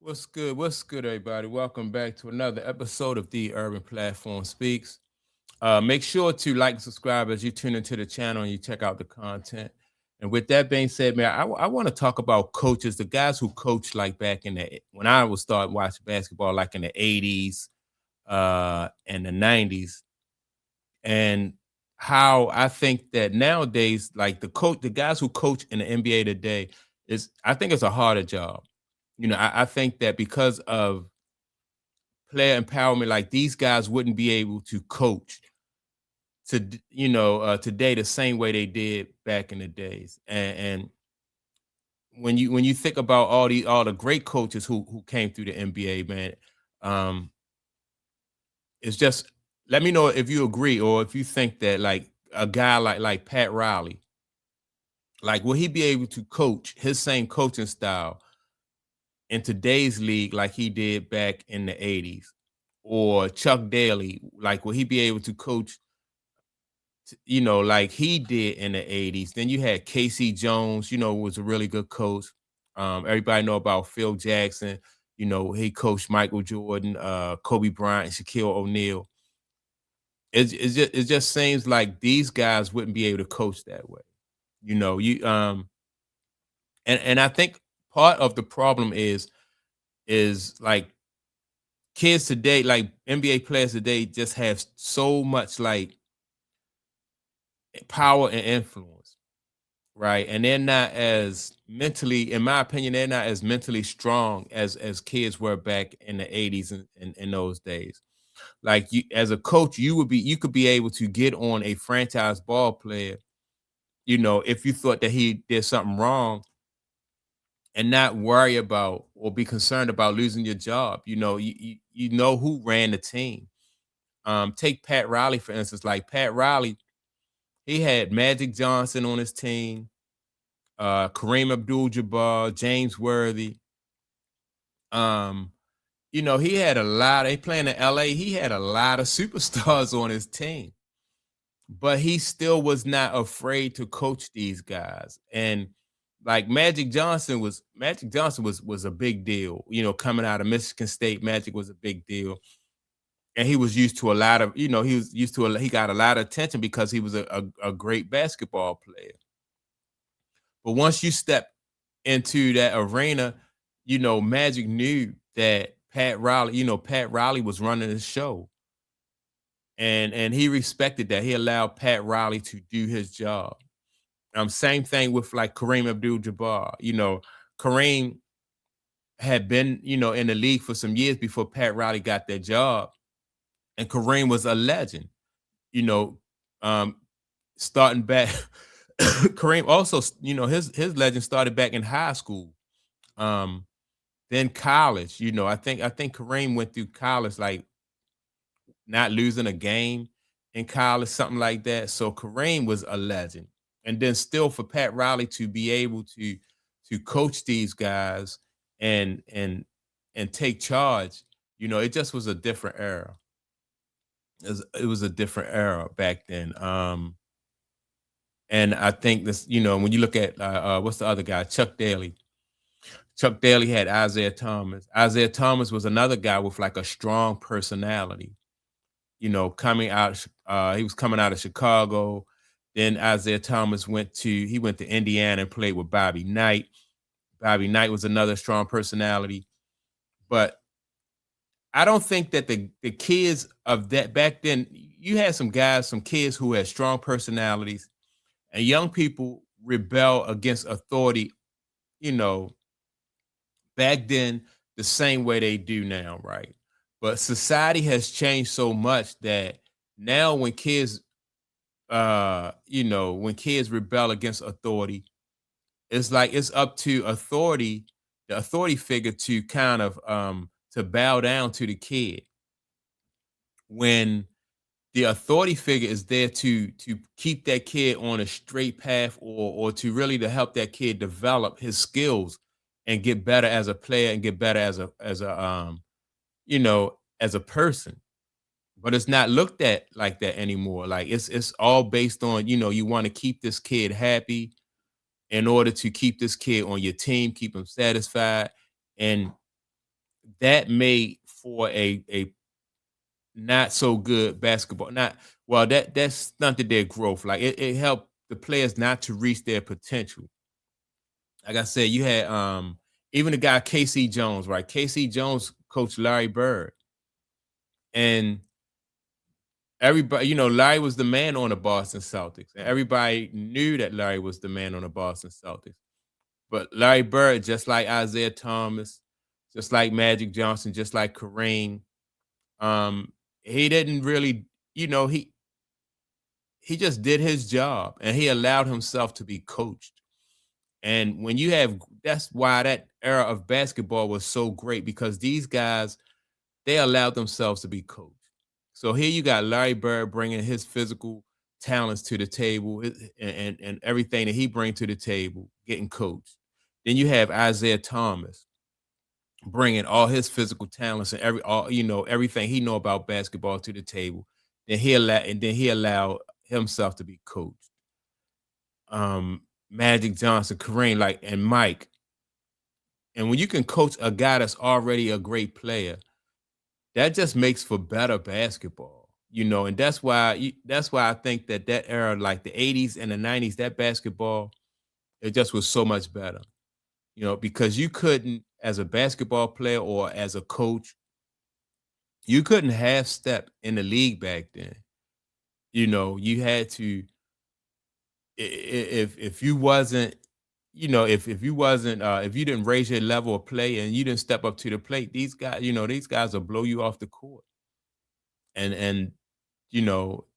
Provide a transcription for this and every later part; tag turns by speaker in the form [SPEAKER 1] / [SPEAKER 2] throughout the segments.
[SPEAKER 1] What's good? What's good, everybody? Welcome back to another episode of The Urban Platform Speaks. Make sure to like and subscribe as you tune into the channel and you check out the content. And with that being said, man, I want to talk about coaches, the guys who coach like back in the when I was starting watching basketball, like in the 80s and the 90s, and how I think that nowadays, like the guys who coach in the NBA today, I think it's a harder job. I think that because of player empowerment, like these guys wouldn't be able to coach today the same way they did back in the days. And when you think about all the great coaches who came through the NBA, man, um, it's just let me know if you agree or if you think that like a guy like Pat Riley, like will he be able to coach his same coaching style in today's league like he did back in the 80s? Or Chuck Daly, like will he be able to coach, like he did in the 80s? Then you had Casey Jones, was a really good coach. Everybody know about Phil Jackson. He coached Michael Jordan, Kobe Bryant, Shaquille O'Neal. It just seems like these guys wouldn't be able to coach that way. You and I think part of the problem is like kids today, like NBA players today, just have so much like power and influence, right? And they're not as mentally, in my opinion, they're not as mentally strong as kids were back in the 80s and in those days. Like you as a coach, you could be able to get on a franchise ball player, if you thought that he did something wrong and not worry about or be concerned about losing your job. You know who ran the team. Take Pat Riley, for instance. Like Pat Riley, he had Magic Johnson on his team, Kareem Abdul-Jabbar, James Worthy. Um, he had a lot. He playing in LA. He had a lot of superstars on his team, but he still was not afraid to coach these guys. And like Magic Johnson was a big deal. Coming out of Michigan State, Magic was a big deal. And he was used to a lot of, he was used to he got a lot of attention because he was a great basketball player. But once you step into that arena, Magic knew that Pat Riley was running the show. And he respected that. He allowed Pat Riley to do his job. Same thing with like Kareem Abdul-Jabbar. Kareem had been, in the league for some years before Pat Riley got that job. And Kareem was a legend, you know, um, starting back. Kareem also, his legend started back in high school. Um, then college, I think Kareem went through college like not losing a game in college, something like that. So Kareem was a legend. And then still for Pat Riley to be able to coach these guys and take charge, it just was a different era. It was a different era back then. And I think this, when you look at what's the other guy, Chuck Daly. Chuck Daly had Isaiah Thomas. Isaiah Thomas was another guy with like a strong personality. Coming out, he was coming out of Chicago. Then Isaiah Thomas went to Indiana and played with Bobby Knight. Bobby Knight was another strong personality. But I don't think that the kids of that back then, you had some kids who had strong personalities, and young people rebel against authority, you know, back then the same way they do now, right? But society has changed so much that now when kids rebel against authority, it's like it's up to the authority figure to kind of to bow down to the kid when the authority figure is there to keep that kid on a straight path or to really to help that kid develop his skills and get better as a player and get better as a person. But it's not looked at like that anymore. Like it's all based on, you want to keep this kid happy in order to keep this kid on your team, keep him satisfied. And that made for a not so good basketball. Not well, that stunted their growth. Like it helped the players not to reach their potential. Like I said, you had even the guy KC Jones, right? KC Jones coached Larry Bird, and everybody, Larry was the man on the Boston Celtics, and everybody knew that Larry was the man on the Boston Celtics. But Larry Bird, just like Isaiah Thomas, just like Magic Johnson, just like Kareem, he didn't really, he just did his job and he allowed himself to be coached. And when you have, that's why that era of basketball was so great, because these guys, they allowed themselves to be coached. So here you got Larry Bird bringing his physical talents to the table, and everything that he brings to the table, getting coached. Then you have Isaiah Thomas bringing all his physical talents and everything he know about basketball to the table. Then he allowed himself to be coached. Magic Johnson, Kareem, like, and Mike. And when you can coach a guy that's already a great player, that just makes for better basketball, and that's why I think that era, like the 80s and the 90s, that basketball, it just was so much better, because you couldn't, as a basketball player or as a coach, you couldn't half step in the league back then. You had to, if you wasn't, if you wasn't, if you didn't raise your level of play and you didn't step up to the plate, these guys will blow you off the court. And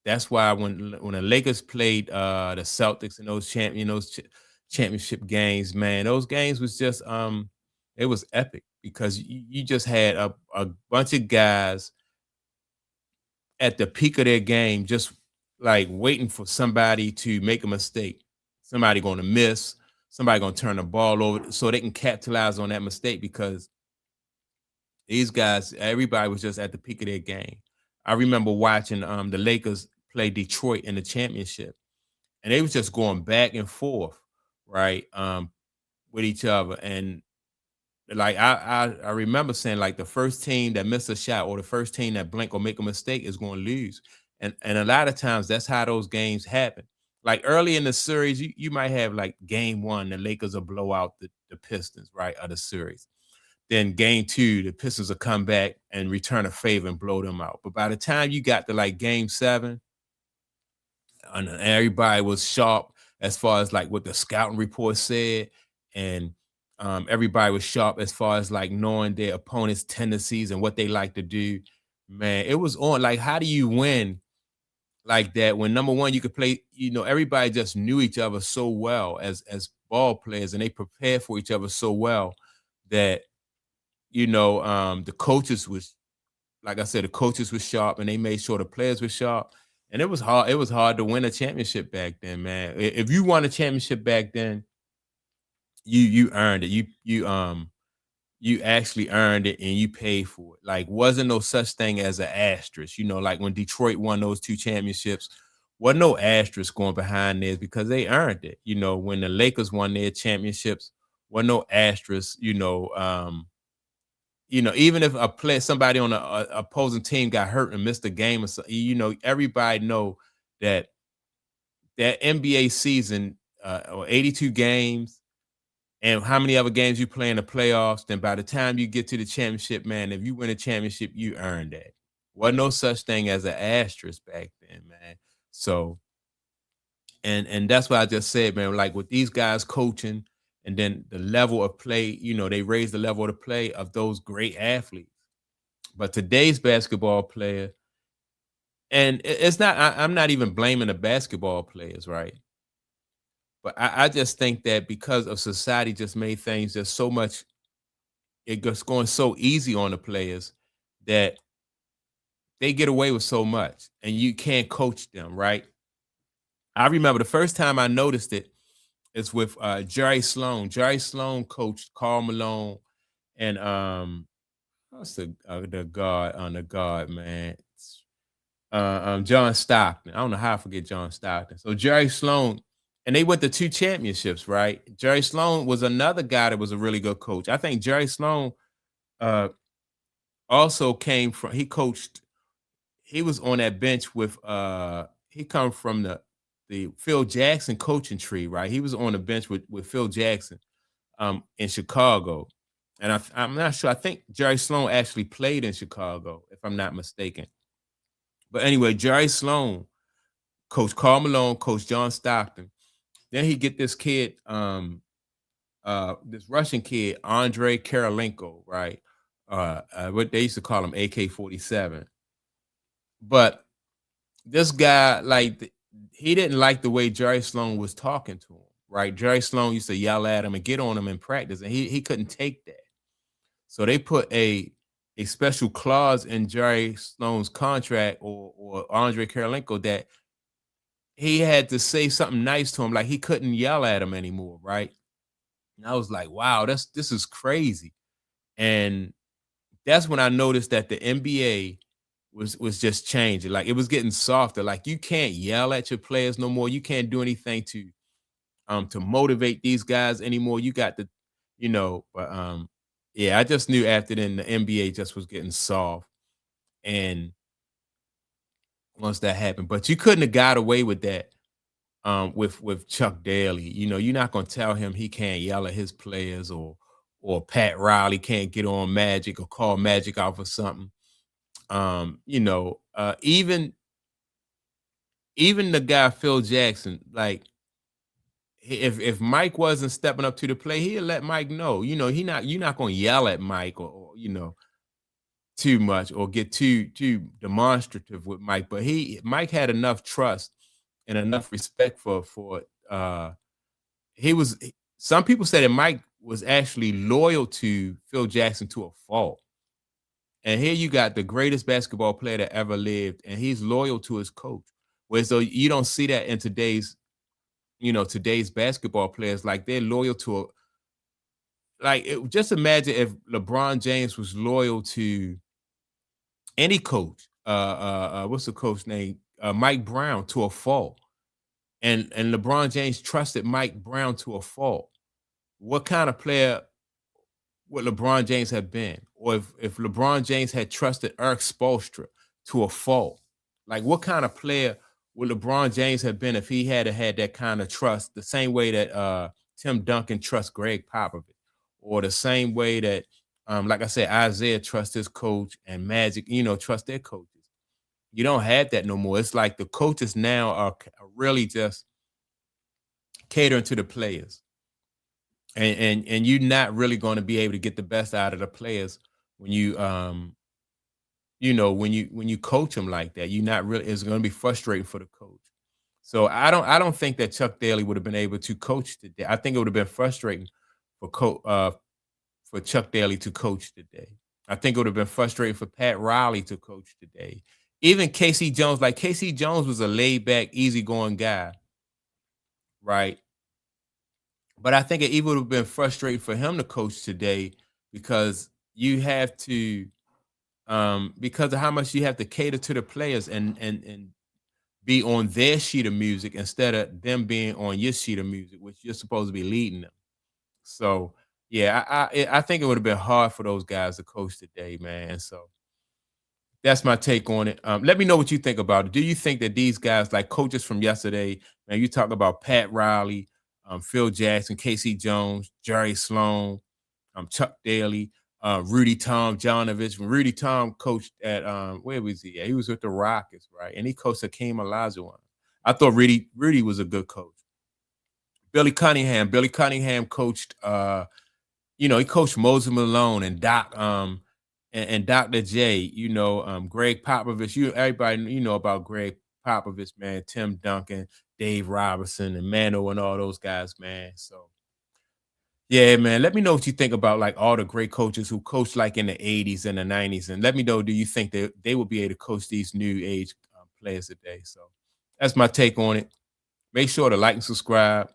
[SPEAKER 1] that's why when the Lakers played the Celtics in those championship games, man, those games was just it was epic, because you just had a bunch of guys at the peak of their game, just like waiting for somebody to make a mistake. Somebody going to miss, somebody going to turn the ball over so they can capitalize on that mistake, because these guys, everybody was just at the peak of their game. I remember watching the Lakers play Detroit in the championship, and they was just going back and forth, right, with each other. And like I remember saying, like, the first team that missed a shot or the first team that blink or make a mistake is going to lose. And a lot of times that's how those games happen. Like early in the series, you might have like game one, the Lakers will blow out the Pistons, right, of the series. Then game two, the Pistons will come back and return a favor and blow them out. But by the time you got to like game seven, and everybody was sharp as far as like what the scouting report said, and everybody was sharp as far as like knowing their opponent's tendencies and what they like to do. Man, it was on. Like, how do you win like that when, number one, you could play? Everybody just knew each other so well as ball players, and they prepared for each other so well that the coaches was, like I said, the coaches were sharp, and they made sure the players were sharp. And it was hard. It was hard to win a championship back then, man. If you won a championship back then, you earned it. You actually earned it, and you paid for it. Like, wasn't no such thing as an asterisk. Like when Detroit won those two championships, wasn't no asterisk going behind theirs, because they earned it. When the Lakers won their championships, wasn't no asterisk. Even if somebody on the opposing team got hurt and missed a game or something, everybody know that that NBA season, or 82 games, and how many other games you play in the playoffs, then by the time you get to the championship, man, if you win a championship, you earned that. Wasn't no such thing as an asterisk back then, man. So, and that's why I just said, man, like with these guys coaching, and then the level of play, they raise the level of the play of those great athletes. But today's basketball player, and it's not, I'm not even blaming the basketball players, right? But I just think that because of society just made things just so much, it goes going so easy on the players, that they get away with so much, and you can't coach them, right? I remember the first time I noticed it is with Jerry Sloan. Jerry Sloan coached Karl Malone and what's the guard on the guard, man? John Stockton. I don't know how I forget John Stockton. So Jerry Sloan, and they went to two championships, right? Jerry Sloan was another guy that was a really good coach. I think Jerry Sloan, uh, also came from he coached he was on that bench with he come from the Phil Jackson coaching tree, right? He was on the bench with Phil Jackson in Chicago. And I'm not sure. I think Jerry Sloan actually played in Chicago, if I'm not mistaken. But anyway, Jerry Sloan, Coach Karl Malone, Coach John Stockton. Then he get this kid, this Russian kid, Andrei Karolinko, right? What they used to call him AK-47. But this guy, like, he didn't like the way Jerry Sloan was talking to him, right? Jerry Sloan used to yell at him and get on him in practice, and he couldn't take that. So they put a special clause in Jerry Sloan's contract or Andre Karolinko that he had to say something nice to him, like he couldn't yell at him anymore, right? And I was like, wow, this is crazy. And that's when I noticed that the NBA was just changing. Like it was getting softer. Like you can't yell at your players no more. You can't do anything to motivate these guys anymore. You got to, but yeah, I just knew after then the NBA just was getting soft. And once that happened, but you couldn't have got away with that with Chuck Daly. You're not gonna tell him he can't yell at his players or Pat Riley can't get on Magic or call Magic out for something. Even the guy Phil Jackson, like if Mike wasn't stepping up to the play, he'd let Mike know. You're not gonna yell at Mike or too much or get too demonstrative with Mike. But Mike had enough trust and enough respect for he was some people said that Mike was actually loyal to Phil Jackson to a fault. And here you got the greatest basketball player that ever lived, and he's loyal to his coach. Whereas though you don't see that in today's basketball players, like they're loyal to just imagine if LeBron James was loyal to any coach. What's the coach name? Mike Brown to a fault. And LeBron James trusted Mike Brown to a fault. What kind of player would LeBron James have been? Or if LeBron James had trusted Eric Spoelstra to a fault, like what kind of player would LeBron James have been if he had that kind of trust, the same way that Tim Duncan trusts Greg Popovich, or the same way that like I said, Isaiah trusts his coach and Magic, trust their coaches. You don't have that no more. It's like the coaches now are really just catering to the players. And you're not really going to be able to get the best out of the players when when you coach them like that. You're not really It's going to be frustrating for the coach. So I don't think that Chuck Daly would have been able to coach today. I think it would have been frustrating for Chuck Daly to coach today. I think it would have been frustrating for Pat Riley to coach today. Even Casey Jones, like Casey Jones was a laid back, easygoing guy, right? But I think it even would have been frustrating for him to coach today because you have to because of how much you have to cater to the players and be on their sheet of music instead of them being on your sheet of music, which you're supposed to be leading them. So yeah, I think it would have been hard for those guys to coach today, man. So that's my take on it. Let me know what you think about it. Do you think that these guys, like coaches from yesterday, man, you talk about Pat Riley, Phil Jackson, Casey Jones, Jerry Sloan, Chuck Daly, Rudy Tom Janovich. When Rudy Tom coached at where was he? He was with the Rockets, right? And he coached Hakeem Olajuwon. I thought Rudy was a good coach. Billy Cunningham. Billy Cunningham coached he coached Moses Malone and Doc and Dr. J, Greg Popovich. Everybody about Greg Popovich, man, Tim Duncan, Dave Robertson, and Mano and all those guys, man. So yeah, man. Let me know what you think about like all the great coaches who coached like in the 80s and the 90s. And let me know, do you think that they will be able to coach these new age players today? So that's my take on it. Make sure to like and subscribe.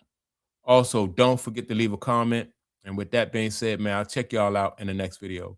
[SPEAKER 1] Also, don't forget to leave a comment. And with that being said, man, I'll check y'all out in the next video.